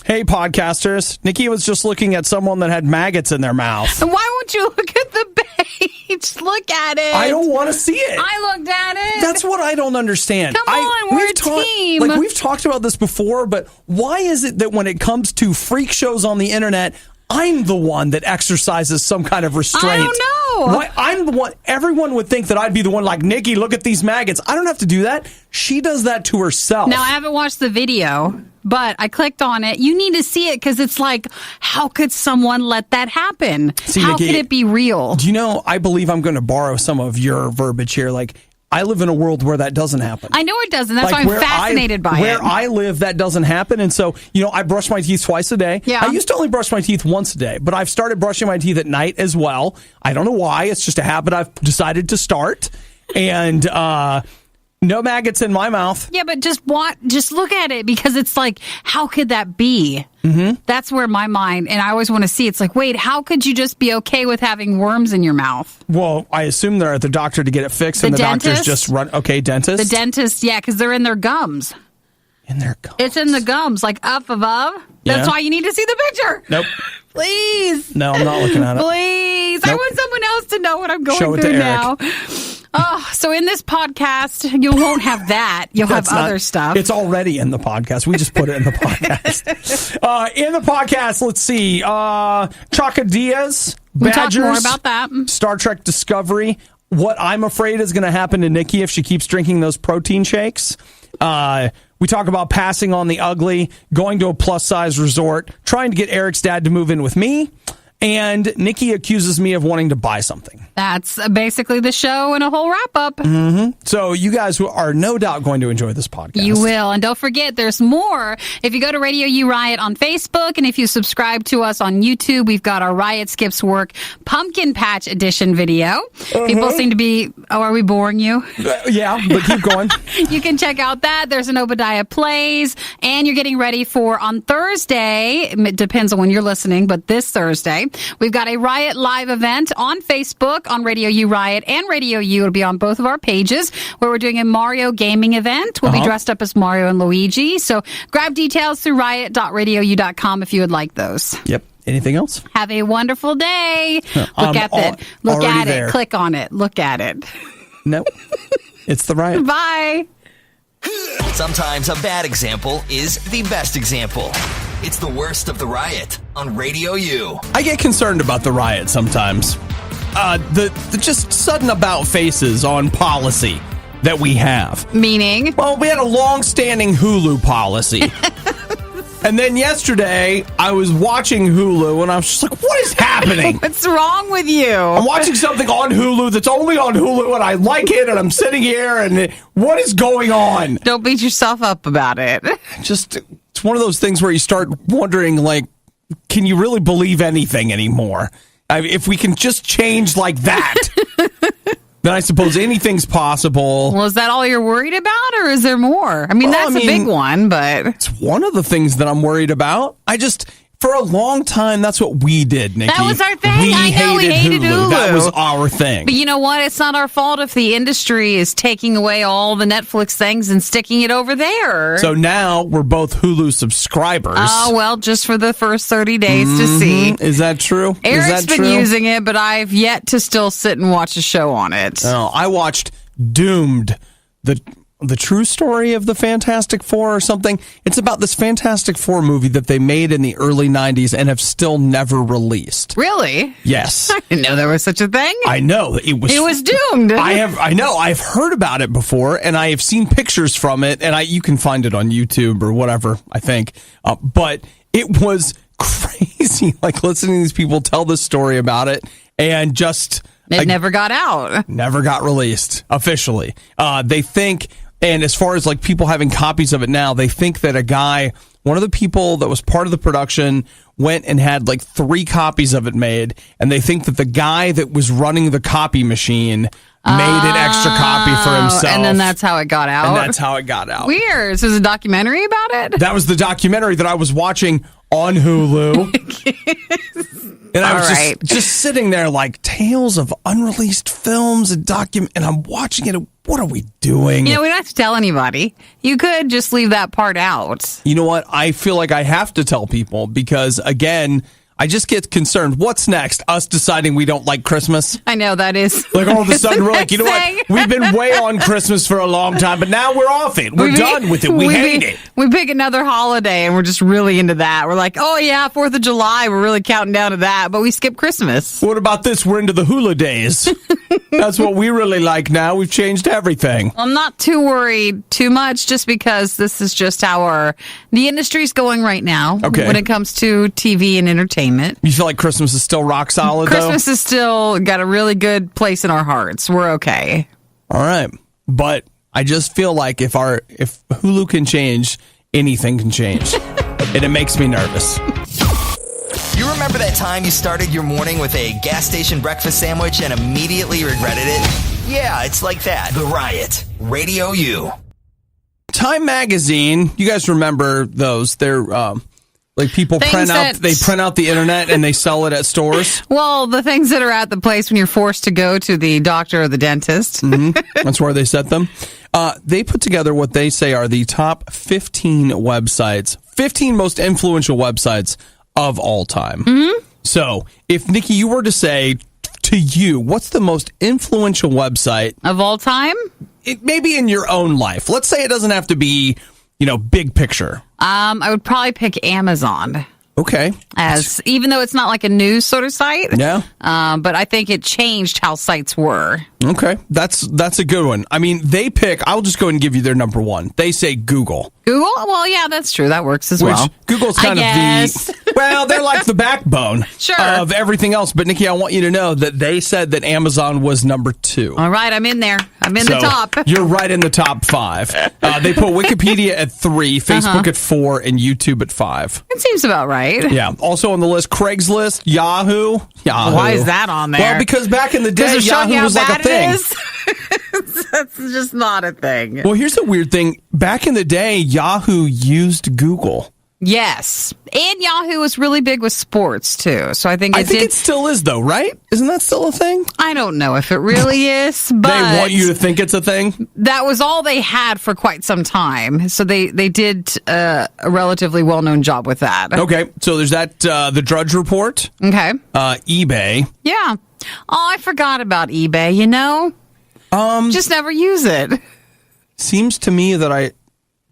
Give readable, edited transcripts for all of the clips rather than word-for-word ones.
Hey, podcasters. Nikki was just looking at someone that had maggots in their mouth. And why won't you look at the page? Look at it. I don't want to see it. I looked at it. That's what I don't understand. Come on, we're a team. Like, we've talked about this before, but why is it that when it comes to freak shows on the internet, I'm the one that exercises some kind of restraint? I don't know. Why, I'm the one. Everyone would think that I'd be the one like, Nikki, look at these maggots. I don't have to do that. She does that to herself. Now, I haven't watched the video, but I clicked on it. You need to see it because it's like, how could someone let that happen? See, how Nikki, could it be real? Do you know, I believe I'm going to borrow some of your verbiage here. Like, I live in a world where that doesn't happen. I know it doesn't. That's like why I'm fascinated by it. Where I live, that doesn't happen. And so, I brush my teeth twice a day. Yeah. I used to only brush my teeth once a day, but I've started brushing my teeth at night as well. I don't know why. It's just a habit I've decided to start. And no maggots in my mouth. Yeah, but just look at it because it's like, how could that be? Mm-hmm. That's where my mind, and I always want to see, it's like, wait, how could you just be okay with having worms in your mouth? Well, I assume they're at the doctor to get it fixed, and the doctors just run. Okay, dentist. The dentist, yeah, because they're in their gums. In their gums. It's in the gums, like up above. Yeah. That's why you need to see the picture. Nope. Please. No, I'm not looking at it. Please. Nope. I want someone else to know what I'm going Show it through to now. Oh, so in this podcast, you won't have that. You'll have other stuff. It's already in the podcast. We just put it in the podcast. In the podcast, let's see. Chocodillas, We'll talk Badgers, more about that. Star Trek Discovery. What I'm afraid is going to happen to Nikki if she keeps drinking those protein shakes. We talk about passing on the ugly, going to a plus-size resort, trying to get Eric's dad to move in with me, and Nikki accuses me of wanting to buy something. That's basically the show and a whole wrap-up. Mm-hmm. So you guys are no doubt going to enjoy this podcast. You will. And don't forget, there's more. If you go to Radio U Riot on Facebook, and if you subscribe to us on YouTube, we've got our Riot Skips Work Pumpkin Patch Edition video. People seem to be, are we boring you? Yeah, but keep going. You can check out that. There's an Obadiah Plays, and you're getting ready for, on Thursday, it depends on when you're listening, but this Thursday, we've got a Riot Live event on Facebook, on Radio U Riot and Radio U. It'll be on both of our pages where we're doing a Mario gaming event. We'll be dressed up as Mario and Luigi. So grab details through riot.radiou.com if you would like those. Yep. Anything else? Have a wonderful day. Look at it. Look at it. Click on it. Look at it. Nope. It's the Riot. Bye. Sometimes a bad example is the best example. It's the worst of the Riot on Radio U. I get concerned about the Riot sometimes. The just sudden about faces on policy that we have. Meaning? Well, we had a long-standing Hulu policy. And then yesterday, I was watching Hulu, and I was just like, what is happening? What's wrong with you? I'm watching something on Hulu that's only on Hulu, and I like it, and I'm sitting here, and what is going on? Don't beat yourself up about it. It's one of those things where you start wondering, like, can you really believe anything anymore? If we can just change like that, then I suppose anything's possible. Well, is that all you're worried about, or is there more? I mean, that's a big one, but... It's one of the things that I'm worried about. For a long time, that's what we did, Nikki. That was our thing. We hated Hulu. That was our thing. But you know what? It's not our fault if the industry is taking away all the Netflix things and sticking it over there. So now we're both Hulu subscribers. Oh, well, just for the first 30 days to see. Is that true? Eric's been using it, but I've yet to still sit and watch a show on it. Oh, I watched Doomed, the true story of the Fantastic Four or something. It's about this Fantastic Four movie that they made in the early 90s and have still never released. Really? Yes. I didn't know there was such a thing. I know. It was doomed. I know. I've heard about it before, and I have seen pictures from it, and you can find it on YouTube or whatever, I think. But it was crazy, like listening to these people tell this story about it, and just... It never got out. Never got released officially. They think... And as far as like people having copies of it now, they think that one of the people that was part of the production went and had like 3 copies of it made. And they think that the guy that was running the copy machine made an extra copy for himself. And then that's how it got out. And that's how it got out. Weird. So there's a documentary about it? That was the documentary that I was watching on Hulu. And I was All just sitting there like tales of unreleased films and and I'm watching it. What are we doing? We don't have to tell anybody. You could just leave that part out. You know what? I feel like I have to tell people because, again, I just get concerned. What's next? Us deciding we don't like Christmas? I know that is. Like all of a sudden we're like, you know thing. what? We've been way on Christmas for a long time, but now we're off it. We're done with it. We hate it. We pick another holiday and we're just really into that. We're like, oh yeah, 4th of July. We're really counting down to that, but we skip Christmas. What about this? We're into the hula days. That's what we really like now. We've changed everything. I'm not too worried too much just because this is just how the industry's going right now when it comes to TV and entertainment. You feel like Christmas is still rock solid, Christmas is still got a really good place in our hearts. We're okay. All right. But I just feel like if Hulu can change, anything can change. And it makes me nervous. You remember that time you started your morning with a gas station breakfast sandwich and immediately regretted it? Yeah, it's like that. The Riot. Radio U. Time Magazine, you guys remember those. They're like people print out the internet and they sell it at stores. Well, the things that are at the place when you're forced to go to the doctor or the dentist. Mm-hmm. That's where they set them. They put together what they say are the top 15 websites, 15 most influential websites of all time. Mm-hmm. So if, Nikki, you were to say to you, what's the most influential website of all time? Maybe in your own life. Let's say it doesn't have to be, big picture. I would probably pick Amazon. Okay. Even though it's not like a news sort of site. Yeah. But I think it changed how sites were. Okay. That's a good one. I mean, I'll just go and give you their number one. They say Google. Google? Well, yeah, that's true. That works as well. Google's kind of they're like the backbone of everything else. But Nikki, I want you to know that they said that Amazon was number 2. All right, I'm in there. I'm in the top. You're right in the top 5. They put Wikipedia at 3, Facebook at 4, and YouTube at 5. It seems about right. Yeah. Also on the list, Craigslist, Yahoo. Why is that on there? Well, because back in the day, Yahoo was like a thing. That's just not a thing. Well, here's the weird thing. Back in the day, Yahoo used Google. Yes. And Yahoo was really big with sports, too. So I think it still is, though, right? Isn't that still a thing? I don't know if it really is, but... They want you to think it's a thing? That was all they had for quite some time. So they did a relatively well-known job with that. Okay. So there's that, the Drudge Report. Okay. eBay. Yeah. Oh, I forgot about eBay, Just never use it. Seems to me that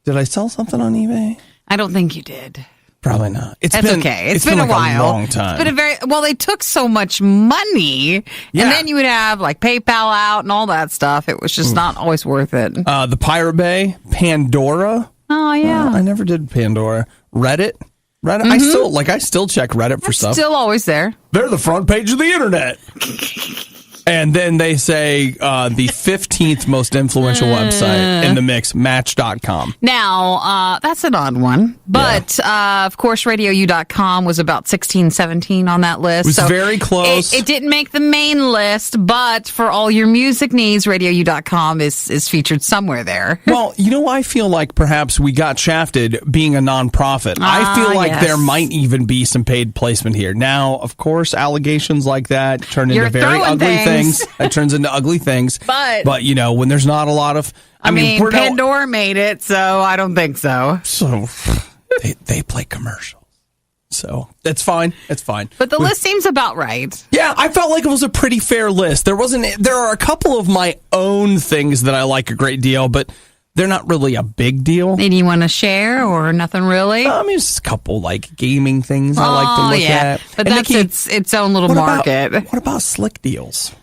did I sell something on eBay? I don't think you did. Probably not. That's okay. It's been like a while. A long time. It's been they took so much money, and then you would have like PayPal out and all that stuff. It was just not always worth it. The Pirate Bay, Pandora. Oh yeah, I never did Pandora. Reddit. Mm-hmm. I still check Reddit for stuff. Still always there. They're the front page of the internet. And then they say the 15th most influential website in the mix, Match.com. Now, that's an odd one. But, of course, RadioU.com was about 16, 17 on that list. It was very close. It didn't make the main list, but for all your music needs, RadioU.com is featured somewhere there. Well, I feel like perhaps we got shafted being a nonprofit. I feel like there might even be some paid placement here. Now, of course, allegations like that turn into very ugly things. It turns into ugly things. But when there's not a lot of... I mean Pandora made it, so I don't think so. So they play commercials. So that's fine. It's fine. But the list seems about right. Yeah, I felt like it was a pretty fair list. There are a couple of my own things that I like a great deal, but they're not really a big deal. Any you want to share or nothing really? I mean, just a couple like gaming things I like to look at. But that's its own little market. What about Slick Deals?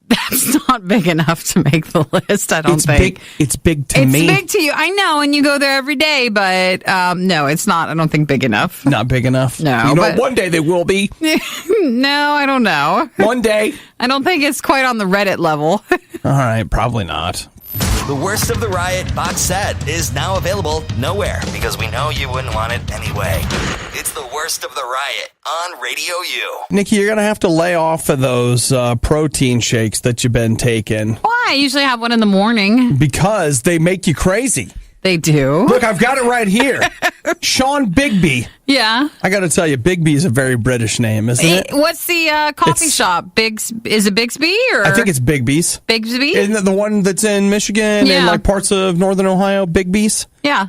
That's not big enough to make the list, I don't think. It's big to me. It's big to you. I know, and you go there every day, but no, it's not, I don't think, big enough. Not big enough? No. One day they will be. No, I don't know. One day. I don't think it's quite on the Reddit level. All right, probably not. The Worst of the Riot box set is now available nowhere because we know you wouldn't want it anyway. It's The Worst of the Riot on Radio U. Nikki, you're going to have to lay off of those protein shakes that you've been taking. Why? I usually have one in the morning. Because they make you crazy. They do. Look, I've got it right here. Sean Bigby. Yeah. I got to tell you, Bigby is a very British name, isn't it? What's the coffee shop? Is it Bixby? Or? I think it's Bigby's. Bixby? Isn't it the one that's in Michigan and like parts of northern Ohio? Bigby's? Yeah.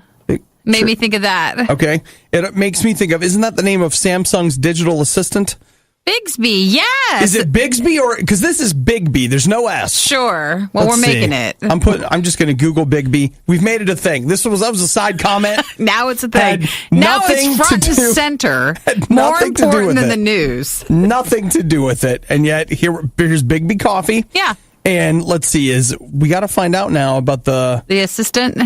Made me think of that. Okay. It makes me think of, isn't that the name of Samsung's digital assistant? Bixby, yes. Is it Bixby or because this is Bigby? There's no S. Sure. Well, we're making it. I'm just going to Google Bigby. We've made it a thing. That was a side comment. Now it's a thing. Now it's front and center. More important than the news. Nothing to do with it, and yet here's Bigby Coffee. Yeah. And let's see, we got to find out now about the assistant.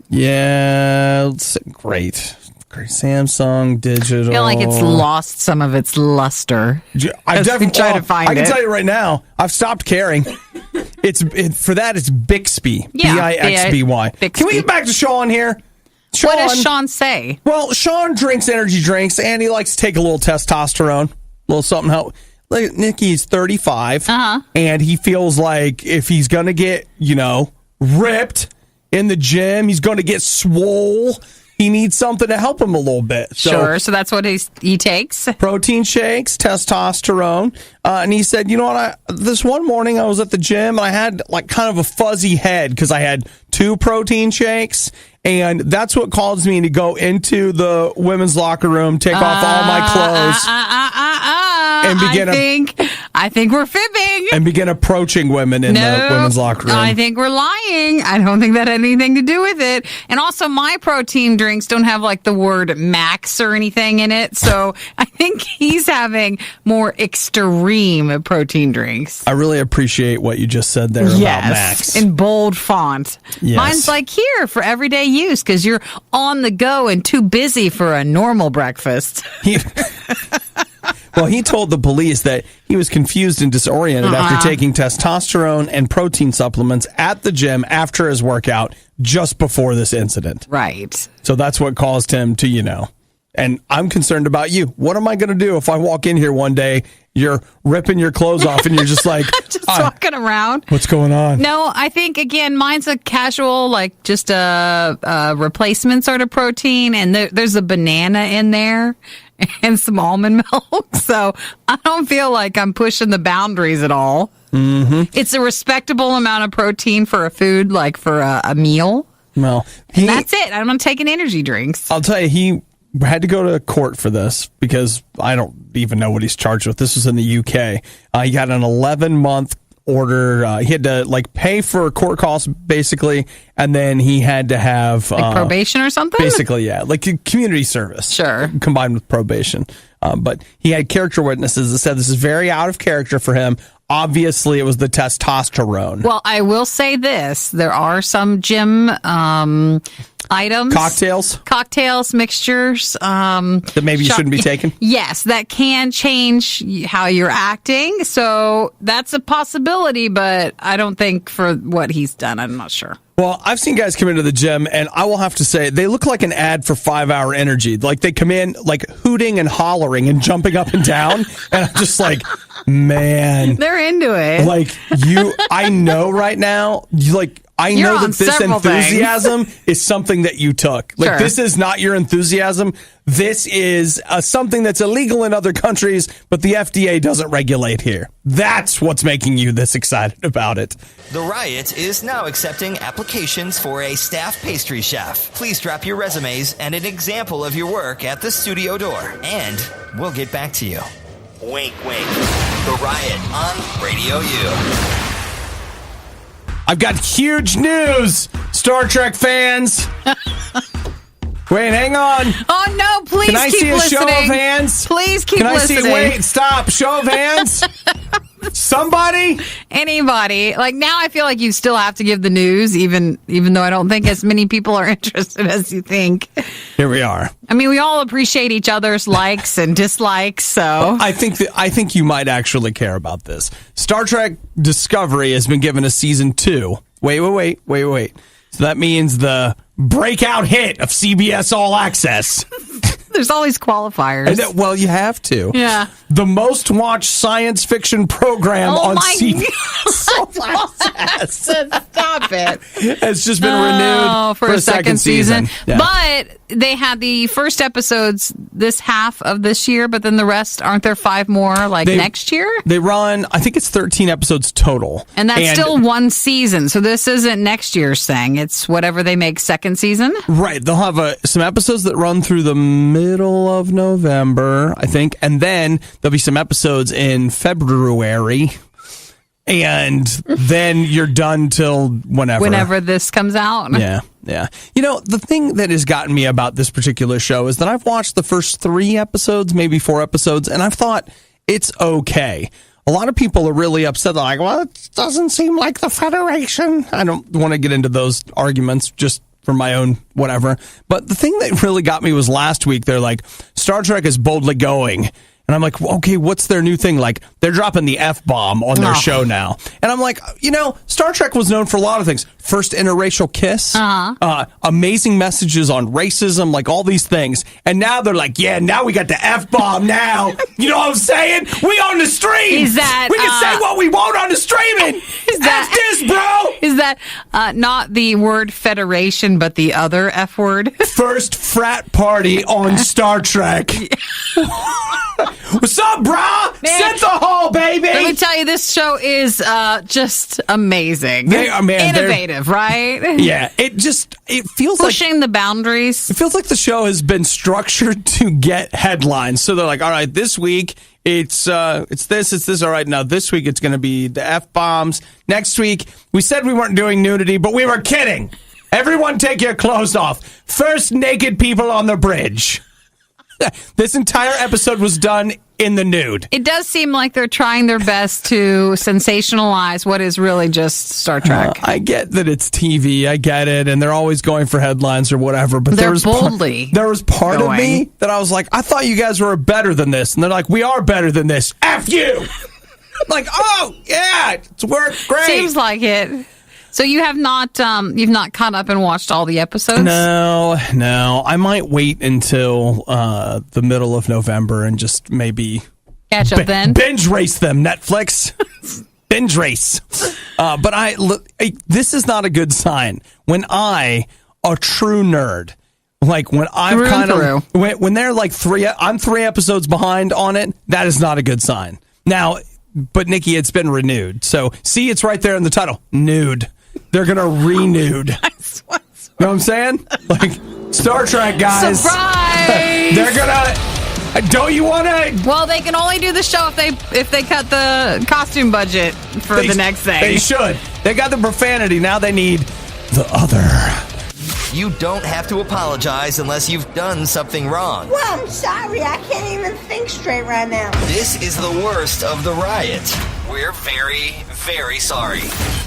Yeah. Great. Samsung Digital. I feel like it's lost some of its luster. I've definitely tried to find it. I can tell you right now, I've stopped caring. For that, it's Bixby. Yeah, Bixby. Can we get back to Sean here? Sean, what does Sean say? Well, Sean drinks energy drinks, and he likes to take a little testosterone, a little something. Like Nikki's 35, and he feels like if he's going to get, ripped in the gym, he's going to get swole. He needs something to help him a little bit. So that's what he takes? Protein shakes, testosterone. And he said, you know what, this one morning I was at the gym and I had like kind of a fuzzy head because I had 2 protein shakes. And that's what caused me to go into the women's locker room, take off all my clothes. And begin I think we're fibbing. And begin approaching women in the women's locker room. I think we're lying. I don't think that had anything to do with it. And also, my protein drinks don't have like the word max or anything in it. So I think he's having more extreme protein drinks. I really appreciate what you just said there about Max. In bold font. Yes. Mine's like here for everyday use because you're on the go and too busy for a normal breakfast. Well, he told the police that he was confused and disoriented after taking testosterone and protein supplements at the gym after his workout just before this incident. Right. So that's what caused him to, and I'm concerned about you. What am I going to do if I walk in here one day, you're ripping your clothes off and you're just like... just walking around. What's going on? No, I think, again, mine's a casual, like just a replacement sort of protein, and there's a banana in there. And some almond milk. So I don't feel like I'm pushing the boundaries at all. Mm-hmm. It's a respectable amount of protein for a food, like for a meal. Well, and that's it. I'm not taking energy drinks. I'll tell you, he had to go to court for this because I don't even know what he's charged with. This was in the UK. He got an 11-month order. He had to pay for court costs basically, and then he had to have probation or something. Basically, yeah, like community service, sure, combined with probation. But he had character witnesses that said this is very out of character for him. Obviously, it was the testosterone. Well, I will say this: there are some gym items, cocktails, mixtures that maybe you shouldn't be taking. Yes, that can change how you're acting. So that's a possibility, but I don't think for what he's done. I'm not sure. Well, I've seen guys come into the gym, and I will have to say, they look like an ad for 5-Hour Energy. Like, they come in, hooting and hollering and jumping up and down, and I'm just like, man. They're into it. I know right now, I know that this enthusiasm is something that you took. Sure. This is not your enthusiasm. This is something that's illegal in other countries, but the FDA doesn't regulate here. That's what's making you this excited about it. The Riot is now accepting applications for a staff pastry chef. Please drop your resumes and an example of your work at the studio door, and we'll get back to you. Wink, wink. The Riot on Radio U. I've got huge news, Star Trek fans. Wait, hang on. Oh, no, please keep listening. Can I see a show of hands? Please keep listening. Wait, stop. Show of hands. Somebody? Anybody. Now I feel like you still have to give the news, even though I don't think as many people are interested as you think. Here we are. I mean, we all appreciate each other's likes and dislikes, so... I think you might actually care about this. Star Trek Discovery has been given a season 2. Wait. So that means the breakout hit of CBS All Access. There's always qualifiers. Well, you have to. Yeah. The most watched science fiction program on CBS. Stop it. It's just been renewed for a second season. Yeah. But they had the first episodes this half of this year, but then the rest, aren't there 5 more next year? They run, I think it's 13 episodes total. And that's still one season. So this isn't next year's thing. It's whatever they make second season. Right. They'll have some episodes that run through the middle of November, I think. And then there'll be some episodes in February. And then you're done till whenever. Whenever this comes out. Yeah. The thing that has gotten me about this particular show is that I've watched the first 3 episodes, maybe 4 episodes, and I've thought it's okay. A lot of people are really upset. They're like, well, it doesn't seem like the Federation. I don't want to get into those arguments just for my own whatever. But the thing that really got me was last week. They're like, Star Trek is boldly going. And I'm like, okay, what's their new thing? Like, they're dropping the F-bomb on their show now. And I'm like, Star Trek was known for a lot of things. First interracial kiss, amazing messages on racism, like all these things. And now they're like, yeah, now we got the F-bomb now. You know what I'm saying? We on the stream. Is that, we can say what we want on the streaming. Is that F this, bro? Is that not the word Federation, but the other F word? First frat party on Star Trek. What's up, brah? Set the hall, baby. Let me tell you, this show is just amazing. Innovative, right? Yeah, it feels pushing the boundaries. It feels like the show has been structured to get headlines. So they're like, all right, this week it's this. All right, now this week it's going to be the F-bombs. Next week we said we weren't doing nudity, but we were kidding. Everyone take your clothes off. First naked people on the bridge. This entire episode was done in the nude. It does seem like they're trying their best to sensationalize what is really just Star Trek. I get that it's TV. I get it. And they're always going for headlines or whatever. But there was part of me that I was like, I thought you guys were better than this. And they're like, we are better than this. F you! Like, oh, yeah, it's worked great. Seems like it. So you have not, you've not caught up and watched all the episodes? No. I might wait until the middle of November and just maybe catch up then. Binge race them, Netflix. Binge race. But this is not a good sign. When a true nerd, like when I've when they're like I'm 3 episodes behind on it, that is not a good sign. Now, but Nikki, it's been renewed. So see, it's right there in the title, nude. They're going to renude. You know what I'm saying? Like, Star Trek guys. Surprise! They're going to... Don't you want to... Well, they can only do the show if they cut the costume budget for the next thing. They should. They got the profanity. Now they need the other. You don't have to apologize unless you've done something wrong. Well, I'm sorry. I can't even think straight right now. This is the worst of the riot. We're very, very sorry.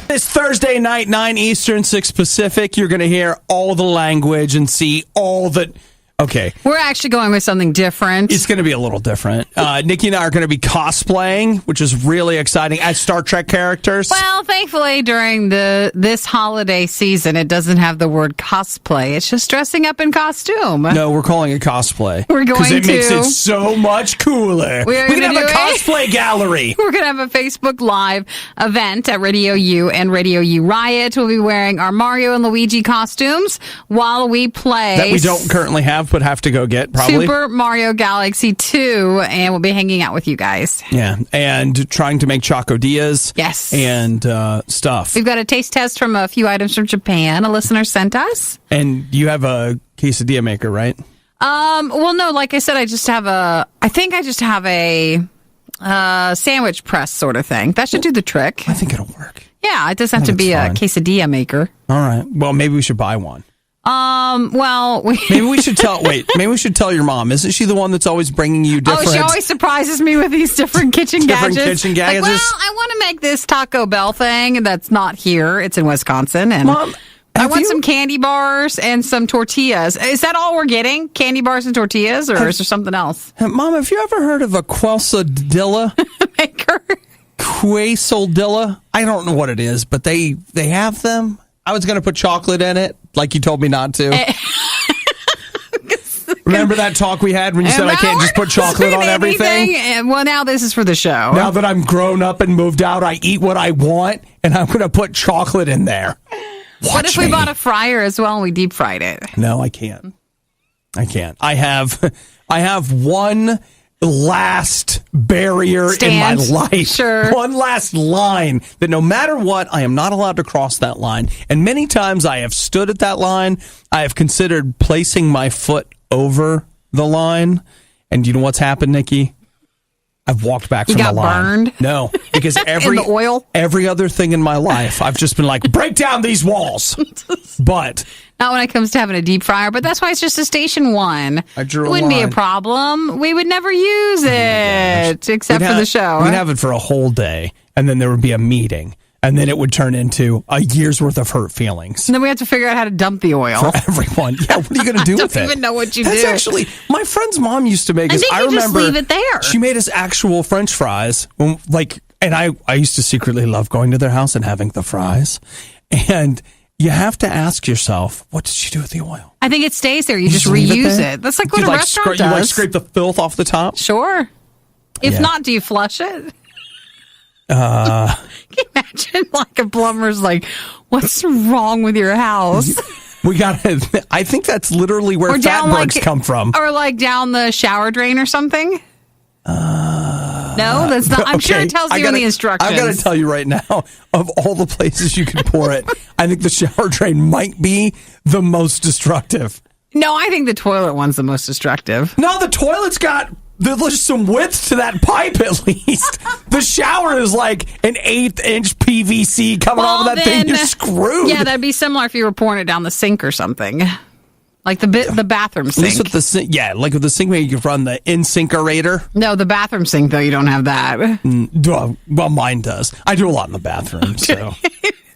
This Thursday night, 9 Eastern, 6 Pacific, you're going to hear all the language and see all the... Okay. We're actually going with something different. It's going to be a little different. Nikki and I are going to be cosplaying, which is really exciting, as Star Trek characters. Well, thankfully, during this holiday season, it doesn't have the word cosplay. It's just dressing up in costume. No, we're calling it cosplay. We're going to. Because it makes it so much cooler. We're going to have a cosplay gallery. We're going to have a Facebook Live event at Radio U and Radio U Riot. We'll be wearing our Mario and Luigi costumes while we play. That we don't currently have, but have to go get, probably. Super Mario Galaxy 2, and we'll be hanging out with you guys. Yeah, and trying to make Chocodillas. Yes. And stuff. We've got a taste test from a few items from Japan a listener sent us. And you have a quesadilla maker, right? Well, no, like I said, I just have a sandwich press sort of thing. That should do the trick. I think it'll work. Yeah, it doesn't have to be a quesadilla maker. All right. Well, maybe we should buy one. Maybe we should tell your mom. Isn't she the one that's always bringing you different? Oh, she always surprises me with these different kitchen gadgets. Like, well, I want to make this Taco Bell thing that's not here. It's in Wisconsin. And Mom, I want some candy bars and some tortillas. Is that all we're getting? Candy bars and tortillas? Or is there something else? Mom, have you ever heard of a quesadilla maker? Quesadilla? I don't know what it is, but they have them. I was going to put chocolate in it, like you told me not to. Remember that talk we had when you said I can't just put chocolate on everything? Well, now this is for the show. Now that I'm grown up and moved out, I eat what I want, and I'm going to put chocolate in there. What if we bought a fryer as well and we deep fried it? No, I can't. I have one last barrier in my life. Sure. One last line that no matter what, I am not allowed to cross that line. And many times I have stood at that line. I have considered placing my foot over the line. And you know what's happened, Nikki? I've walked back from the line. You got burned? No, because In the oil? every other thing in my life, I've just been like, break down these walls. But not when it comes to having a deep fryer, but that's why it's just a station one. I drew a It wouldn't be a line. problem. We would never use it except for the show. We'd have it for a whole day, and then there would be a meeting, and then it would turn into a year's worth of hurt feelings. And then we have to figure out how to dump the oil. For everyone. Yeah, what are you going to do with it? I don't even know what you That's do. actually, my friend's mom used to make us. I think you just leave it there. She made us actual French fries. And I used to secretly love going to their house and having the fries. And you have to ask yourself, what did she do with the oil? I think it stays there. You just leave reuse there? it. That's like what You a restaurant does. You scrape the filth off the top? Sure. If Yeah. not, do you flush it? Can you imagine like a plumber's like, what's wrong with your house? We got to, I think that's literally where fatbergs come from. Or like down the shower drain or something? No, that's not. I'm sure it tells you in the instructions. I've got to tell you right now, of all the places you can pour it, I think the shower drain might be the most destructive. No, I think the toilet one's the most destructive. No, the toilet's got there's some width to that pipe at least. The shower is like an 1/8-inch PVC coming off of that thing. You're screwed. Yeah, that'd be similar if you were pouring it down the sink or something. Like the bathroom sink. At least with the sink, yeah, like with the sink, where you can run the insinkerator. No, the bathroom sink, though, you don't have that. Well, mine does. I do a lot in the bathroom, so.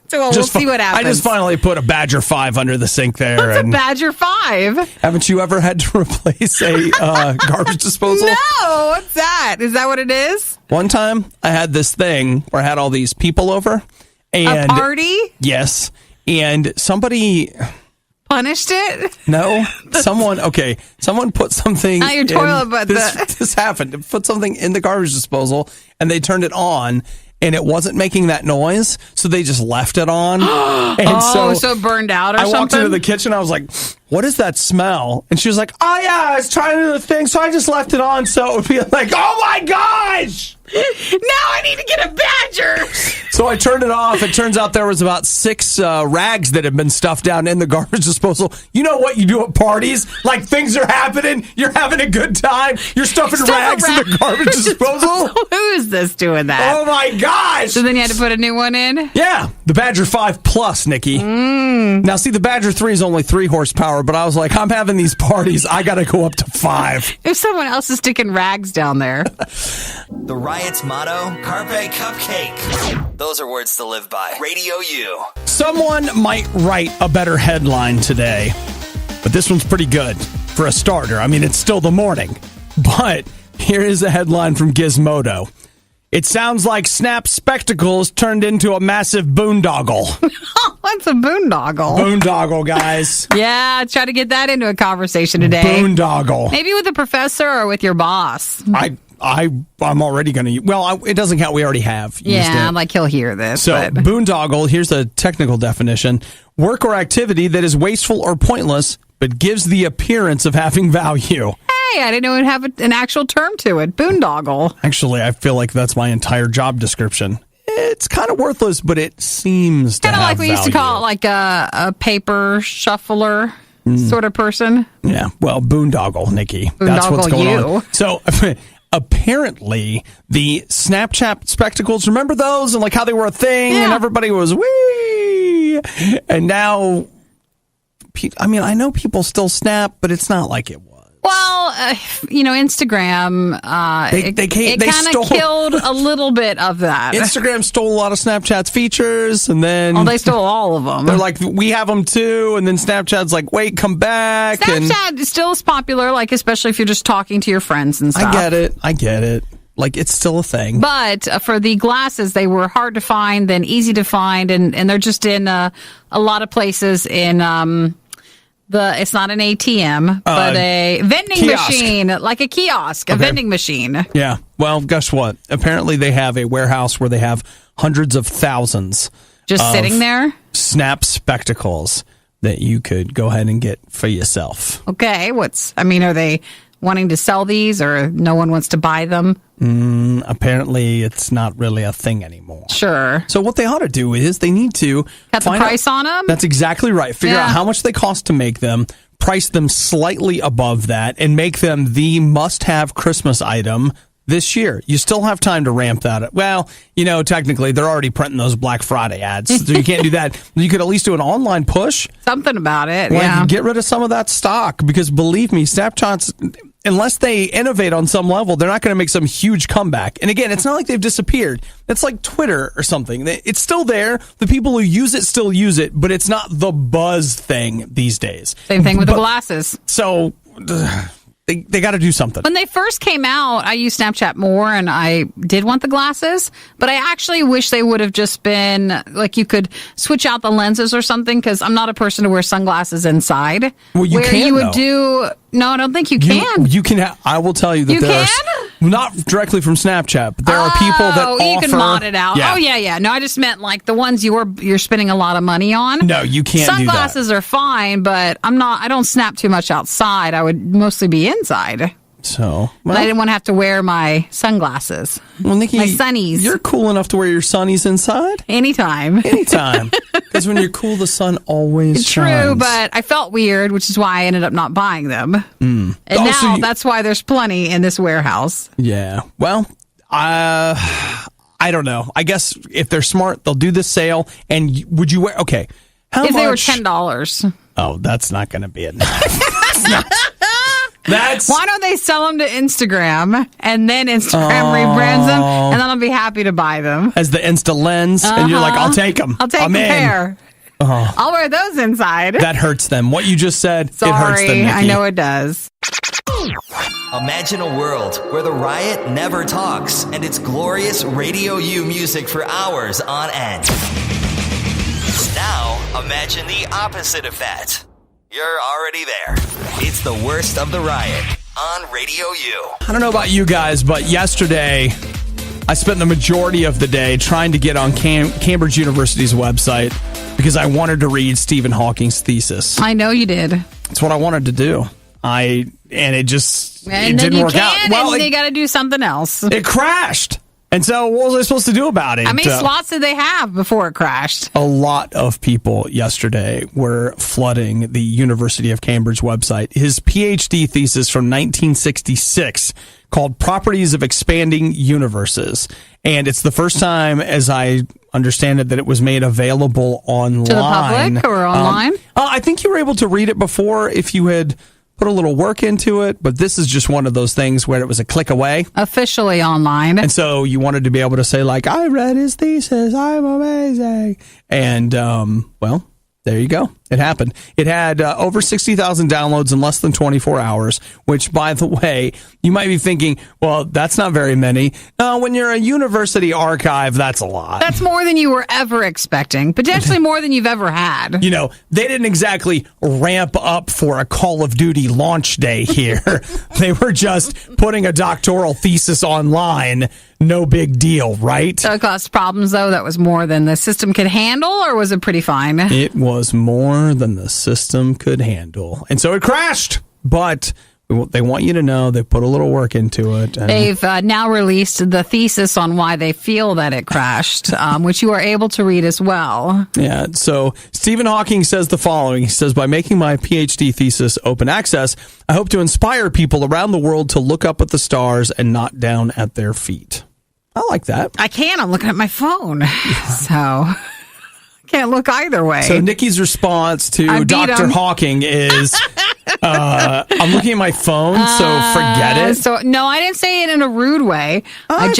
So we'll see what happens. I just finally put a Badger 5 under the sink there. What's a Badger 5? Haven't you ever had to replace a garbage disposal? No, what's that? Is that what it is? One time, I had this thing where I had all these people over. And a party? Yes. And somebody... Punished it? No. Someone put something... Not your toilet, but this happened. Put something in the garbage disposal, and they turned it on, and it wasn't making that noise, so they just left it on. And so it burned out or something? I walked into the kitchen, I was like, what is that smell? And she was like, oh yeah, I was trying to do the thing, so I just left it on, so it would be like, oh my gosh! Now I need to get a Badger! So I turned it off. It turns out there was about 6 rags that had been stuffed down in the garbage disposal. You know what you do at parties? Like things are happening, you're having a good time, you're stuffing rags in the garbage disposal. Who is this doing that? Oh my gosh! So then you had to put a new one in? Yeah, the Badger 5 Plus, Nikki. Now, see, the Badger 3 is only 3 horsepower, but I was like, I'm having these parties. I got to go up to 5. If someone else is sticking rags down there. The Riot's motto, Carpe Cupcake. Those are words to live by. Radio U. Someone might write a better headline today, but this one's pretty good for a starter. I mean, it's still the morning, but here is a headline from Gizmodo. It sounds like Snap Spectacles turned into a massive boondoggle. What's a boondoggle? Boondoggle, guys. Yeah, try to get that into a conversation today. Boondoggle. Maybe with a professor or with your boss. I'm already going to... Well, it doesn't count. We already have used Yeah, it. like he'll hear this. So, but. boondoggle, here's a technical definition. Work or activity that is wasteful or pointless, but gives the appearance of having value. Hey, I didn't know it'd have an actual term to it. Boondoggle. Actually, I feel like that's my entire job description. It's kind of worthless, but it seems to have Kind of like we used to call it value. like a paper shuffler sort of person. Yeah, well, boondoggle, Nikki. That's what's Boondoggle going you. on. So, apparently, the Snapchat spectacles, remember those? And like how they were a thing and everybody was, wee! And now, I mean, I know people still snap, but it's not like it was. Well, Instagram, it kind of killed a little bit of that. Instagram stole a lot of Snapchat's features, and then... Oh, they stole all of them. They're like, we have them too, and then Snapchat's like, wait, come back. Snapchat still is popular, like especially if you're just talking to your friends and stuff. I get it. Like, it's still a thing. But for the glasses, they were hard to find, then easy to find, and they're just in a lot of places in It's not an ATM, but a vending kiosk. machine, like a kiosk, a vending machine. Yeah. Well, guess what? Apparently they have a warehouse where they have hundreds of thousands Just sitting there? Snap spectacles that you could go ahead and get for yourself. Okay. Are they wanting to sell these or no one wants to buy them? Apparently it's not really a thing anymore. Sure. So what they ought to do is they need to Cut the price on them? That's exactly right. Figure out how much they cost to make them, price them slightly above that, and make them the must-have Christmas item this year. You still have time to ramp that up. Well, technically they're already printing those Black Friday ads, so you can't do that. You could at least do an online push. Something about it, Get rid of some of that stock, because believe me, Snapchat's, unless they innovate on some level, they're not going to make some huge comeback. And again, it's not like they've disappeared. It's like Twitter or something. It's still there. The people who use it still use it, but it's not the buzz thing these days. Same thing with the glasses. So they got to do something. When they first came out, I used Snapchat more, and I did want the glasses, but I actually wish they would have just been, like, you could switch out the lenses or something, because I'm not a person to wear sunglasses inside. Well, you can, you would do... No, I don't think you can. You can. I will tell you that there are not directly from Snapchat, but there are people that offer. You can mod it out. Yeah. Oh yeah. No, I just meant like the ones you're spending a lot of money on. No, you can't. Sunglasses are fine, but I don't snap too much outside. I would mostly be inside. So, but I didn't want to have to wear my sunglasses. Well, Nikki, my sunnies. You're cool enough to wear your sunnies inside? Anytime. Because when you're cool, the sun always shines. True, but I felt weird, which is why I ended up not buying them. And now that's why there's plenty in this warehouse. Yeah. Well, I don't know. I guess if they're smart, they'll do this sale. And would you wear... Okay. If they were $10. Oh, that's not going to be enough. Why don't they sell them to Instagram, and then Instagram rebrands them, and then I'll be happy to buy them as the Insta Lens, and you're like, I'll take them. I'll take a pair. I'll wear those inside. That hurts them. What you just said, Sorry, it hurts them, Nikki. I know it does. Imagine a world where the Riot never talks and it's glorious Radio U music for hours on end. Now, imagine the opposite of that. You're already there. It's the worst of the Riot on Radio U. I don't know about you guys, but yesterday I spent the majority of the day trying to get on Cambridge University's website because I wanted to read Stephen Hawking's thesis. I know you did. It's what I wanted to do. It didn't work out. Well, and you got to do something else. It crashed. And so what was I supposed to do about it? How many slots did they have before it crashed? A lot of people yesterday were flooding the University of Cambridge website. His PhD thesis from 1966 called Properties of Expanding Universes. And it's the first time, as I understand it, that it was made available online. To the public or online? I think you were able to read it before if you had put a little work into it, but this is just one of those things where it was a click away. Officially online. And so you wanted to be able to say, like, I read his thesis, I'm amazing. And, well, there you go. It happened. It had over 60,000 downloads in less than 24 hours, which, by the way, you might be thinking, well, that's not very many. No, when you're a university archive, that's a lot. That's more than you were ever expecting. Potentially more than you've ever had. You know, they didn't exactly ramp up for a Call of Duty launch day here. They were just putting a doctoral thesis online. No big deal, right? So it caused problems, though? That was more than the system could handle, or was it pretty fine? It was more than the system could handle. And so it crashed. But they want you to know they put a little work into it. And they've now released the thesis on why they feel that it crashed, which you are able to read as well. Yeah, so Stephen Hawking says the following. He says, by making my PhD thesis open access, I hope to inspire people around the world to look up at the stars and not down at their feet. I like that. I can. I'm looking at my phone. So can't look either way. So Nikki's response to Dr. Hawking is, I'm looking at my phone, so forget it. So no, I didn't say it in a rude way. I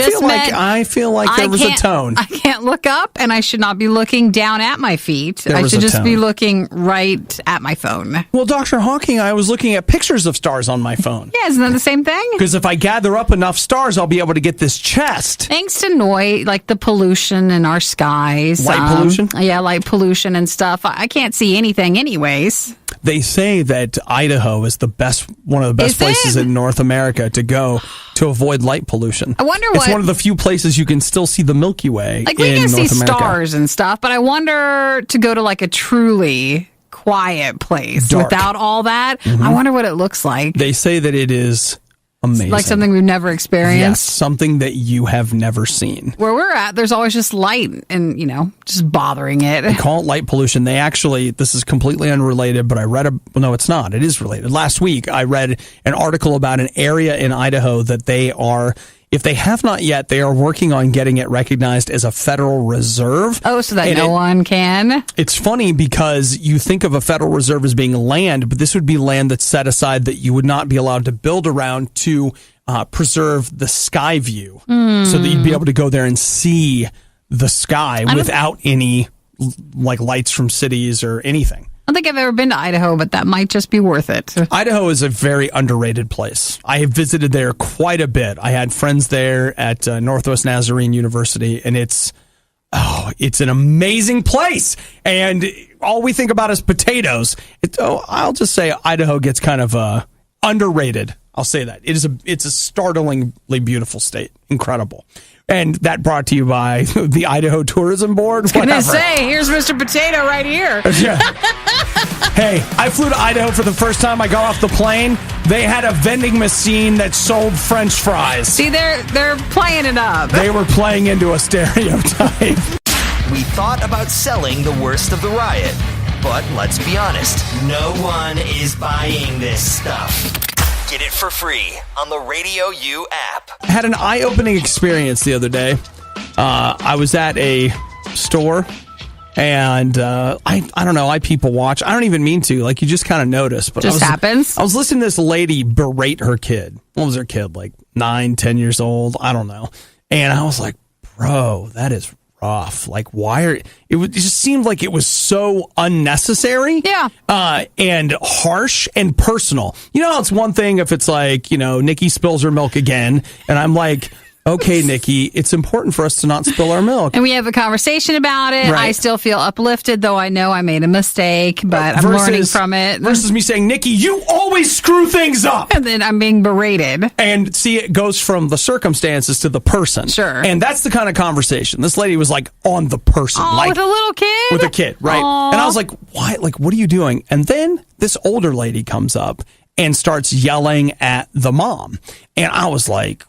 feel like there was a tone. I can't look up, and I should not be looking down at my feet. I should just be looking right at my phone. Well, Dr. Hawking, I was looking at pictures of stars on my phone. Yeah, isn't that the same thing? Because if I gather up enough stars, I'll be able to get this chest. Thanks to noise, like the pollution in our skies. Light pollution? Yeah, light pollution and stuff. I can't see anything anyways. They say that Idaho is one of the best places in North America to go to avoid light pollution. I wonder It's one of the few places you can still see the Milky Way like we in can North see America. stars and stuff, but I wonder to go to like a truly quiet place Dark. without all that. I wonder what it looks like. They say that it is amazing. Like something we've never Yes, experienced. something that you have never seen. Where we're at, there's always just light and, just bothering it. Call it light pollution. They actually, this is completely unrelated, but I read no, it's not. It is related. Last week, I read an article about an area in Idaho that they are, if they have not yet, they are working on getting it recognized as a federal reserve. Oh, so that no one can? It's funny because you think of a federal reserve as being land, but this would be land that's set aside that you would not be allowed to build around to preserve the sky view so that you'd be able to go there and see the sky without any like lights from cities or anything. I don't think I've ever been to Idaho, but that might just be worth it. Idaho is a very underrated place. I have visited there quite a bit. I had friends there at Northwest Nazarene University, and it's an amazing place. And all we think about is potatoes. I'll just say Idaho gets kind of underrated. I'll say that. It's a startlingly beautiful state. Incredible. And that brought to you by the Idaho Tourism Board. I was going to say, here's Mr. Potato right here. Yeah. Hey, I flew to Idaho for the first time. I got off the plane. They had a vending machine that sold French fries. See, they're playing it up. They were playing into a stereotype. We thought about selling the worst of the riot, but let's be honest, no one is buying this stuff. Get it for free on the Radio U app. I had an eye-opening experience the other day. I was at a store, and I don't know, I people watch. I don't even mean to. Like, you just kind of notice. But happens. I was listening to this lady berate her kid. What was her kid, like 9, 10 years old? I don't know. And I was like, bro, that is rough. Like, it just seemed like it was so unnecessary. Yeah. And harsh and personal. It's one thing if it's like, Nikki spills her milk again, and I'm like, okay, Nikki, it's important for us to not spill our milk. And we have a conversation about it. Right. I still feel uplifted, though I know I made a mistake, but I'm learning from it. Versus me saying, Nikki, you always screw things up. And then I'm being berated. And see, it goes from the circumstances to the person. Sure. And that's the kind of conversation. This lady was like on the person. Oh, with a little kid? With a kid, right. Aww. And I was like, why? Like, what are you doing? And then this older lady comes up and starts yelling at the mom. And I was like,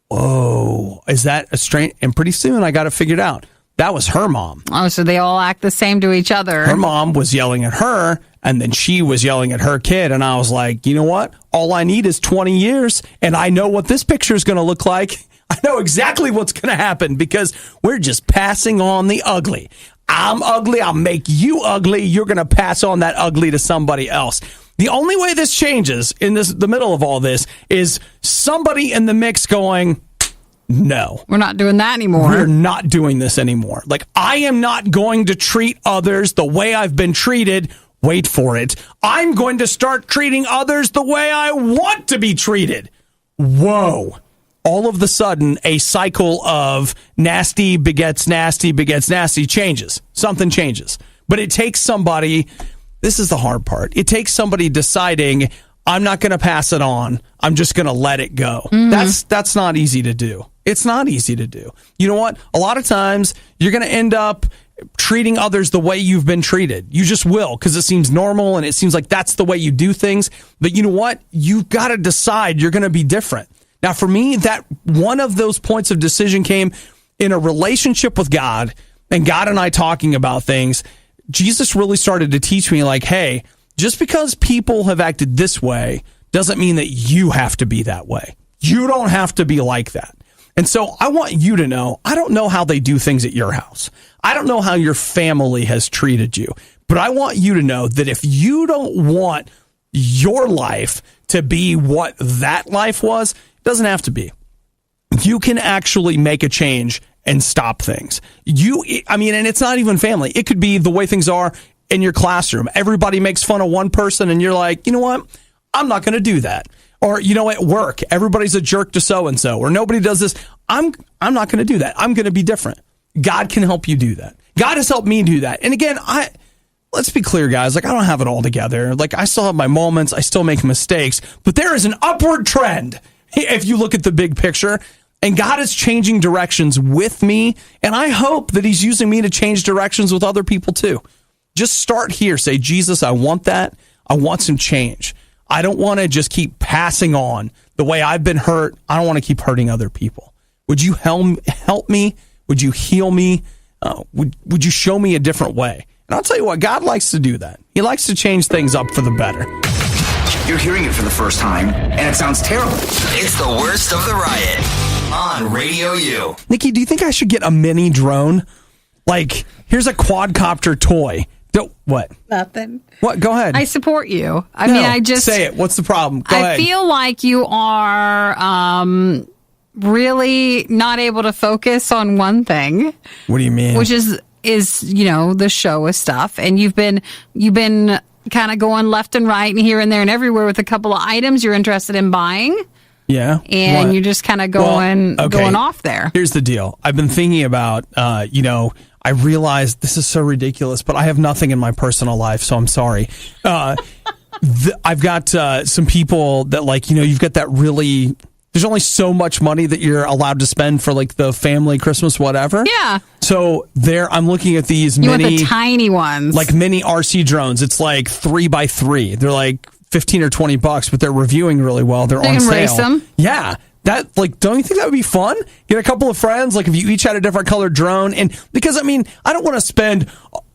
whoa, is that a strange? And pretty soon I got it figured out. That was her mom. Oh, so they all act the same to each other. Her mom was yelling at her, and then she was yelling at her kid. And I was like, you know what? All I need is 20 years, and I know what this picture is going to look like. I know exactly what's going to happen because we're just passing on the ugly. I'm ugly. I'll make you ugly. You're going to pass on that ugly to somebody else. The only way this changes in the middle of all this is somebody in the mix going, no. We're not doing that anymore. We're not doing this anymore. Like, I am not going to treat others the way I've been treated. Wait for it. I'm going to start treating others the way I want to be treated. Whoa. All of a sudden, a cycle of nasty begets nasty changes. Something changes. But it takes somebody... This is the hard part. It takes somebody deciding, I'm not going to pass it on. I'm just going to let it go. Mm-hmm. That's not easy to do. It's not easy to do. You know what? A lot of times you're going to end up treating others the way you've been treated. You just will, because it seems normal and it seems like that's the way you do things. But you know what? You've got to decide you're going to be different. Now, for me, that one of those points of decision came in a relationship with God, and God and I talking about things. Jesus really started to teach me, like, hey, just because people have acted this way doesn't mean that you have to be that way. You don't have to be like that. And so I want you to know, I don't know how they do things at your house. I don't know how your family has treated you. But I want you to know that if you don't want your life to be what that life was, it doesn't have to be. You can actually make a change and stop things. And it's not even family. It could be the way things are in your classroom. Everybody makes fun of one person and you're like, you know what? I'm not going to do that. Or, at work, everybody's a jerk to so-and-so, or nobody does this. I'm not going to do that. I'm going to be different. God can help you do that. God has helped me do that. And again, let's be clear, guys. Like, I don't have it all together. Like, I still have my moments. I still make mistakes. But there is an upward trend if you look at the big picture. And God is changing directions with me. And I hope that he's using me to change directions with other people, too. Just start here. Say, Jesus, I want that. I want some change. I don't want to just keep passing on the way I've been hurt. I don't want to keep hurting other people. Would you help me? Would you heal me? Would you show me a different way? And I'll tell you what, God likes to do that. He likes to change things up for the better. You're hearing it for the first time, and it sounds terrible. It's the worst of the riot on Radio U. Nikki, do you think I should get a mini drone? Like, here's a quadcopter toy. What? Nothing. What? Go ahead. I support you. I mean, I just say it. What's the problem? Go ahead. I feel like you are really not able to focus on one thing. What do you mean? Which is the show of stuff, and you've been kind of going left and right and here and there and everywhere with a couple of items you're interested in buying. Yeah. And you're just kind of going off there. Here's the deal. I've been thinking about, I realize this is so ridiculous, but I have nothing in my personal life, so I'm sorry. I've got some people that you've got that really... There's only so much money that you're allowed to spend for like the family Christmas, whatever. Yeah. So I'm looking at these want the tiny ones, like mini RC drones. It's like 3x3. They're like $15 or $20, but they're reviewing really well. They're on sale. Race them. Yeah. That don't you think that would be fun? Get a couple of friends, like if you each had a different colored drone, and because I don't want to spend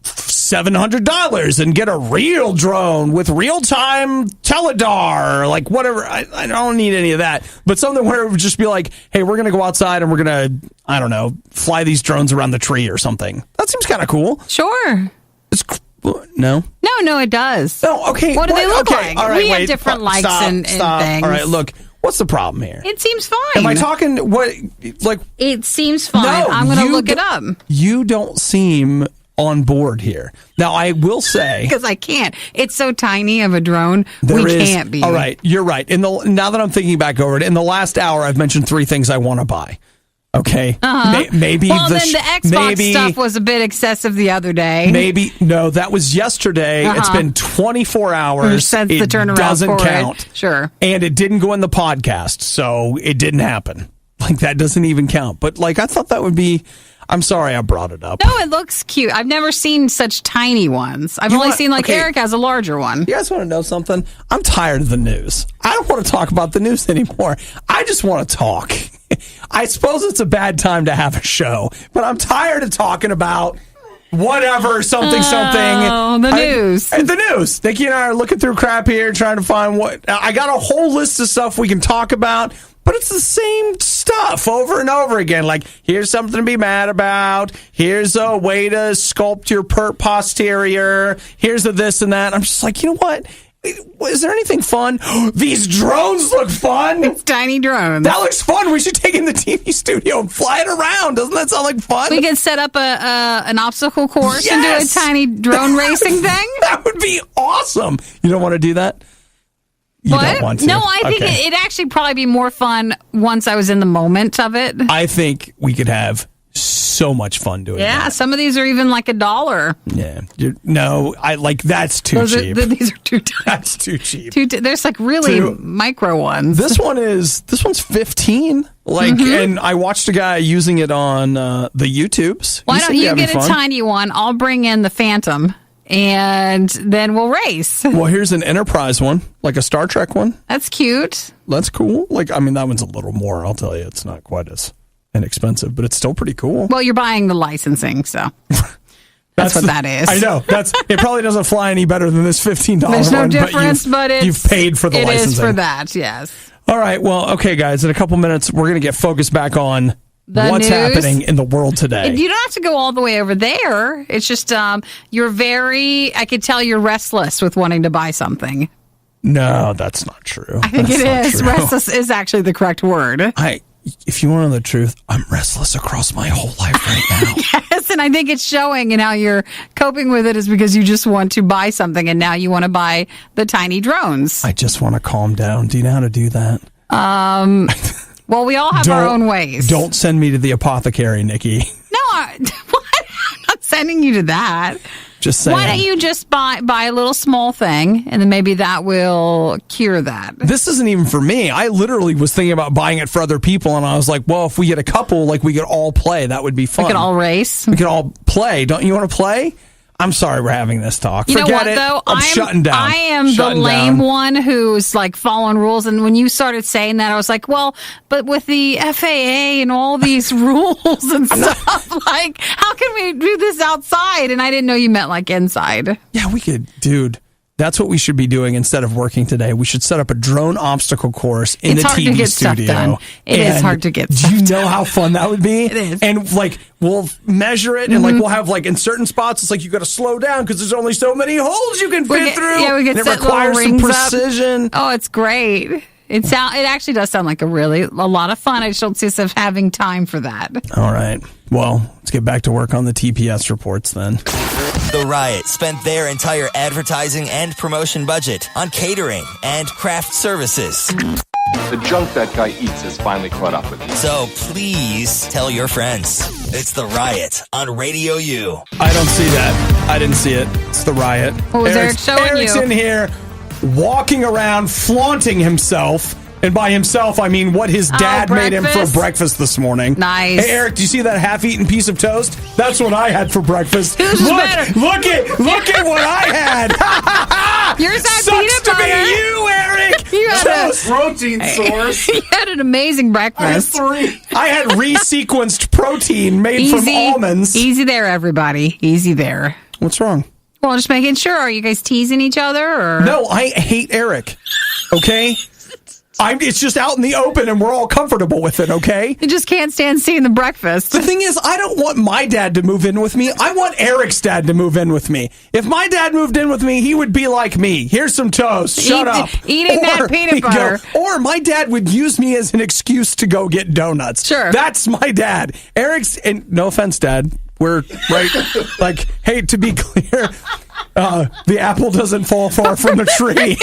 $700 and get a real drone with real-time teledar, like whatever. I don't need any of that, but something where it would just be like, hey, we're going to go outside and we're going to, I don't know, fly these drones around the tree or something. That seems kind of cool. Sure. It's no, it does. No, okay. What do they look like? All right, we have different likes and things. All right, look. What's the problem here? It seems fine. Am I talking what? Like it seems fine. No, I'm going to look it up. You don't seem on board here. Now, I will say... Because I can't. It's so tiny of a drone, can't be. All right, you're right. Now that I'm thinking back over it, in the last hour, I've mentioned 3 things I want to buy. Okay? Uh-huh. Maybe then the Xbox stuff was a bit excessive the other day. No, that was yesterday. It's been 24 hours. Since the turnaround doesn't count. Sure. And it didn't go in the podcast, so it didn't happen. Like, that doesn't even count. But, I thought that would be... I'm sorry I brought it up. No, it looks cute. I've never seen such tiny ones. I've only seen Eric has a larger one. You guys want to know something? I'm tired of the news. I don't want to talk about the news anymore. I just want to talk. I suppose it's a bad time to have a show, but I'm tired of talking about whatever, something. The news. The news. Nikki and I are looking through crap here, trying to find what... I got a whole list of stuff we can talk about, but it's the same stuff over and over again. Like, here's something to be mad about. Here's a way to sculpt your posterior. Here's a this and that. I'm just like, you know what? Is there anything fun? These drones look fun. It's tiny drones. That looks fun. We should take it in the TV studio and fly it around. Doesn't that sound like fun? We could set up an obstacle course and do a tiny drone racing thing. That would be awesome. You don't want to do that? You don't want to. No, I think it'd actually probably be more fun once I was in the moment of it. I think we could have so much fun doing that. Yeah, some of these are even like $1. Yeah. That's too cheap. These are too tiny. That's too cheap. There's really micro ones. This one's 15. And I watched a guy using it on the YouTubes. Why don't you get a tiny one? I'll bring in the Phantom. And then we'll race. Well, here's an Enterprise one, like a Star Trek one. That's cute. That's cool. That one's a little more, I'll tell you. It's not quite as inexpensive, but it's still pretty cool. Well, you're buying the licensing, so that's what that is. I know. It probably doesn't fly any better than this $15 one. There's no difference, but you've paid for the licensing. It is for that, yes. All right. Well, okay, guys. In a couple minutes, we're going to get focused back on what's happening in the world today. You don't have to go all the way over there. It's just I could tell you're restless with wanting to buy something. No, that's not true. I think it is. Restless is actually the correct word. If you want to know the truth, I'm restless across my whole life right now. Yes, and I think it's showing in how you're coping with it is because you just want to buy something, and now you want to buy the tiny drones. I just want to calm down. Do you know how to do that? Well, we all have our own ways. Don't send me to the apothecary, Nikki. No, what? I'm not sending you to that. Just saying. Why don't you just buy a little small thing, and then maybe that will cure that? This isn't even for me. I literally was thinking about buying it for other people, and I was like, well, if we get a couple, like we could all play. That would be fun. We could all race. We could all play. Don't you want to play? I'm sorry we're having this talk. You know Forget what, it. though? I'm shutting down. I am Shutting the lame down. one who's like following rules. And when you started saying that, I was like, well, but with the FAA and all these rules and stuff, like, how can we do this outside? And I didn't know you meant like inside. Yeah, we could, dude. That's what we should be doing instead of working today. We should set up a drone obstacle course in It's the hard TV to get studio. stuff done. It is hard to get stuff Do you know how fun that would be? It is. And like we'll measure it, and like we'll have like in certain spots, it's like you got to slow down because there's only so many holes you can fit through. Yeah, we could and it set requires little some rings up. precision. Oh, it's great. It actually does sound like a lot of fun. I just don't see us having time for that. All right. Well, let's get back to work on the TPS reports then. The Riot spent their entire advertising and promotion budget on catering and craft services. The junk that guy eats has finally caught up with me. So please tell your friends. It's The Riot on Radio U. I don't see that. I didn't see it. It's the Riot. What was Eric showing Eric's you? in here walking around flaunting himself. And by himself, I mean what his dad made him for breakfast this morning. Nice. Hey, Eric, do you see that half-eaten piece of toast? That's what I had for breakfast. Yours is better. Look at what I had. Yours had Sucks peanut to butter. be you, Eric. You had Toast. Protein source. You had an amazing breakfast. I had resequenced protein made from almonds. Easy there, everybody. Easy there. What's wrong? Well, just making sure. Are you guys teasing each other? Or? No, I hate Eric. Okay? It's just out in the open and we're all comfortable with it, okay? You just can't stand seeing the breakfast. The thing is, I don't want my dad to move in with me. I want Eric's dad to move in with me. If my dad moved in with me, he would be like me. Here's some toast. Shut up. Eating that peanut butter. Or my dad would use me as an excuse to go get donuts. Sure. That's my dad. Eric's, and no offense, Dad. We're right. Like, hey, to be clear, the apple doesn't fall far from the tree.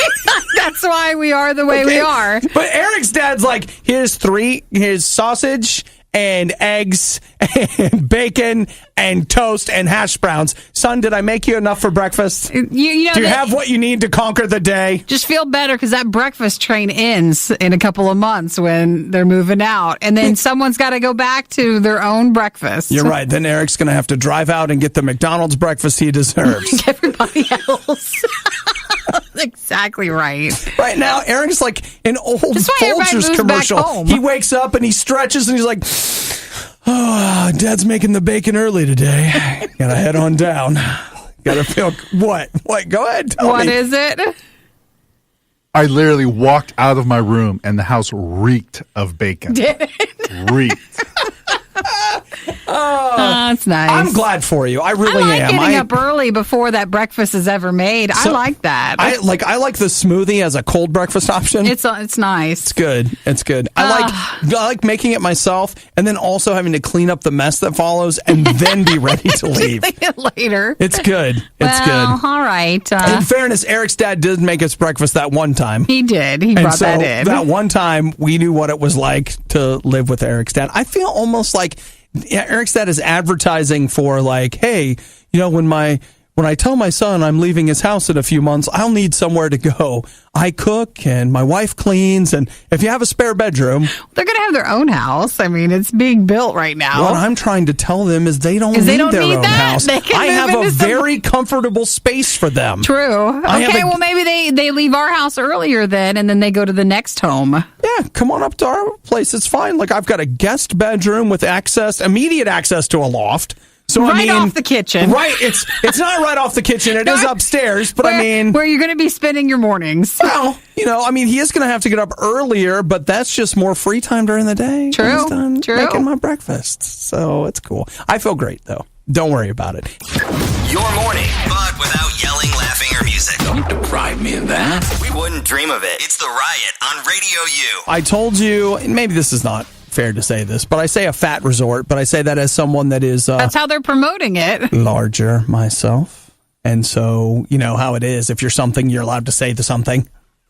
That's why we are the way we are. But Eric's dad's like, here's sausage and eggs and bacon and toast and hash browns. Son, did I make you enough for breakfast? You know, Do you have what you need to conquer the day? Just feel better because that breakfast train ends in a couple of months when they're moving out. And then someone's got to go back to their own breakfast. You're right. Then Eric's going to have to drive out and get the McDonald's breakfast he deserves. Like everybody else. Exactly right. Right now, Eric's like an old That's why everybody Folgers moves back commercial. home. He wakes up and he stretches and he's like, oh, Dad's making the bacon early today. Gotta head on down. Gotta feel, what? Go ahead. Tell What me. is it? I literally walked out of my room and the house reeked of bacon. Did it? Reeked. Oh, that's nice. I'm glad for you. I really I like am. getting up early before that breakfast is ever made. I like that. I like the smoothie as a cold breakfast option. It's nice. It's good. It's good. I like making it myself and then also having to clean up the mess that follows and then be ready to leave. Later. It's good. It's well, good. All right. In fairness, Eric's dad did make us breakfast that one time. He did. He brought that in. That one time, we knew what it was like to live with Eric's dad. I feel almost like Eric's dad is advertising for like, hey, you know, when I tell my son I'm leaving his house in a few months, I'll need somewhere to go. I cook and my wife cleans, and if you have a spare bedroom, they're going to have their own house. I mean, it's being built right now. what I'm trying to tell them is they don't need their own house. I have a very comfortable space for them. True. Okay, well, maybe they leave our house earlier then, and then they go to the next home. Yeah, come on up to our place. It's fine. Like, I've got a guest bedroom with immediate access to a loft. So right off the kitchen. Right. It's not right off the kitchen. It is upstairs, but where you're going to be spending your mornings. Well, you know, I mean, he is going to have to get up earlier, but that's just more free time during the day. True. He's done True. making my breakfast. So it's cool. I feel great, though. Don't worry about it. Your morning, but without yelling, laughing, or music. Don't deprive me of that. We wouldn't dream of it. It's The Riot on Radio U. I told you, and maybe this is not fair to say this, but I say a fat resort, but I say that as someone that is that's how they're promoting it. Larger myself. And so, you know how it is. If you're something, you're allowed to say the something.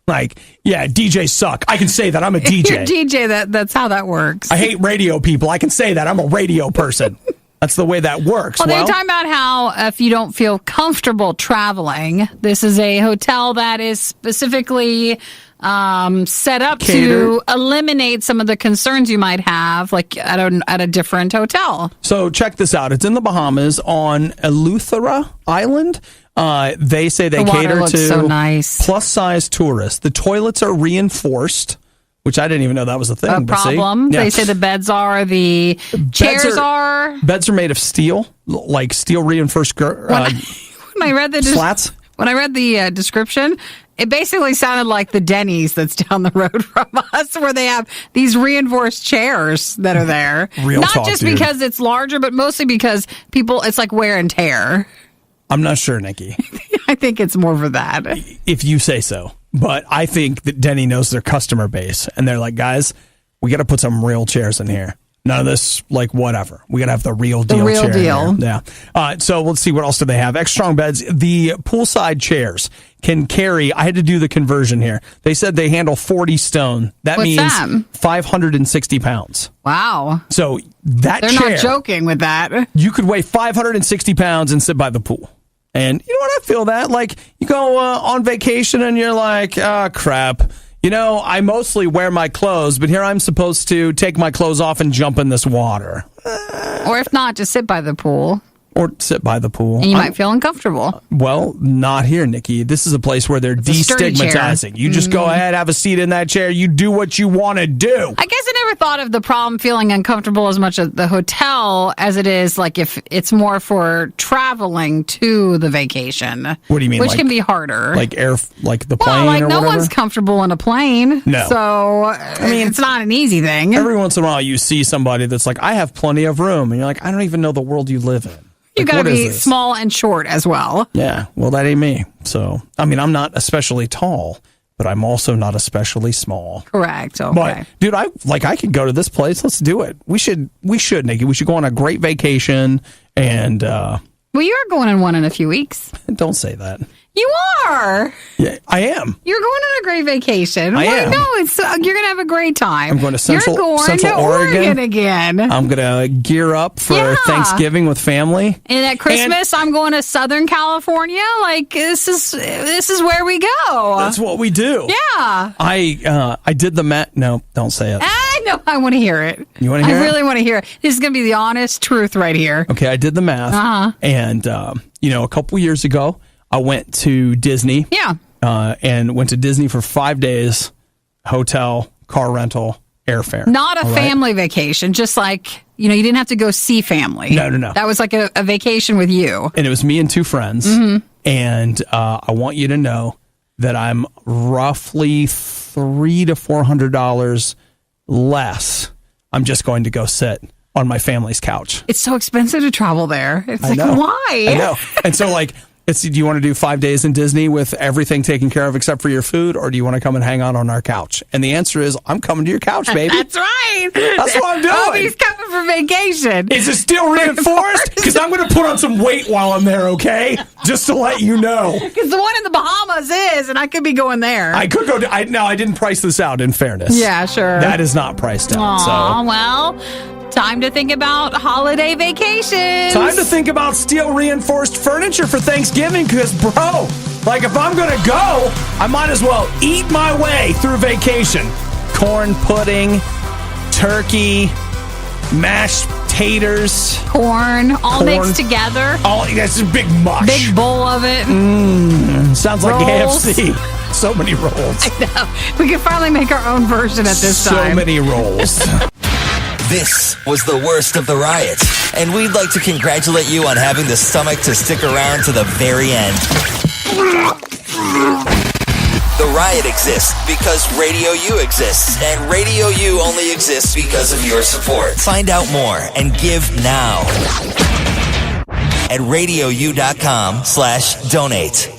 Like, yeah, DJs suck. I can say that. I'm a DJ. You're DJ, that's how that works. I hate radio people. I can say that. I'm a radio person. That's the way that works. Well, they're talking about how if you don't feel comfortable traveling, this is a hotel that is specifically set up to eliminate some of the concerns you might have, like at a different hotel. So check this out. It's in the Bahamas on Eleuthera Island. They say they cater to so nice. plus-size tourists. The toilets are reinforced, which I didn't even know that was a thing. A problem. Yeah. They say the beds are, the chairs are. Beds are made of steel, like steel reinforced When I read the slats. When I read the description, it basically sounded like the Denny's that's down the road from us, where they have these reinforced chairs that are there. Not just because it's larger, but mostly because it's like wear and tear. I'm not sure, Nikki. I think it's more for that. If you say so. But I think that Denny knows their customer base, and they're like, guys, we got to put some real chairs in here. None of this, like, whatever. We got to have the real deal. The real deal. Yeah. So let's see, what else do they have? Extra strong beds. The poolside chairs can carry, I had to do the conversion here. They said they handle 40 stone. That means 560 pounds. Wow. So that They're chair, not joking with that. You could weigh 560 pounds and sit by the pool. And you know what? I feel that. Like, you go on vacation and you're like, oh, crap. You know, I mostly wear my clothes, but here I'm supposed to take my clothes off and jump in this water. Or if not, just sit by the pool. Or sit by the pool. And you might feel uncomfortable. Well, not here, Nikki. This is a place where they're destigmatizing. You just go ahead, have a seat in that chair. You do what you want to do. I guess I never thought of the problem feeling uncomfortable as much at the hotel as it is like if it's more for traveling to the vacation. What do you mean? Which can be harder. Like the plane well, like or no whatever? one's comfortable in a plane. No. So, I mean, it's not an easy thing. Every once in a while you see somebody that's like, I have plenty of room. And you're like, I don't even know the world you live in. You got to be small and short as well. Yeah, well, that ain't me. So, I mean, I'm not especially tall, but I'm also not especially small. Correct. Okay. But, dude, I could go to this place. Let's do it. We should, Nikki. We should go on a great vacation. And, well, you are going on one in a few weeks. Don't say that. You are. Yeah, I am. You're going on a great vacation. I am. No, you're going to have a great time. I'm going to Central Oregon again. I'm going to gear up for Thanksgiving with family. And at Christmas, I'm going to Southern California. Like, this is where we go. That's what we do. Yeah. I did the math. No, don't say it. I know. I want to hear it. You want to hear it? I really want to hear it. This is going to be the honest truth right here. Okay, I did the math. Uh-huh. And, a couple years ago, I went to Disney. Yeah. And went to Disney for 5 days, hotel, car rental, airfare. Not a family vacation, just like, you didn't have to go see family. No. That was like a vacation with you. And it was me and two friends. Mm-hmm. And I want you to know that I'm roughly $300 to $400 less. I'm just going to go sit on my family's couch. It's so expensive to travel there. It's I know. Why? I know. And so, do you want to do 5 days in Disney with everything taken care of except for your food, or do you want to come and hang out on our couch? And the answer is, I'm coming to your couch, baby. That's right. That's what I'm doing. Oh, he's coming for vacation. Is it still reinforced? Because I'm going to put on some weight while I'm there, okay? Just to let you know. Because the one in the Bahamas is, and I could be going there. I could go. I didn't price this out, in fairness. Yeah, sure. That is not priced out. Aw, well, time to think about holiday vacations. Time to think about steel reinforced furniture for Thanksgiving, because, bro, if I'm going to go, I might as well eat my way through vacation. Corn pudding, turkey, mashed taters. Corn, all mixed together. That's a big mush. Big bowl of it. Sounds like rolls. KFC. So many rolls. I know. We can finally make our own version at this time. So many rolls. This was the worst of the riot, and we'd like to congratulate you on having the stomach to stick around to the very end. The riot exists because Radio U exists, and Radio U only exists because of your support. Find out more and give now at radiou.com/donate.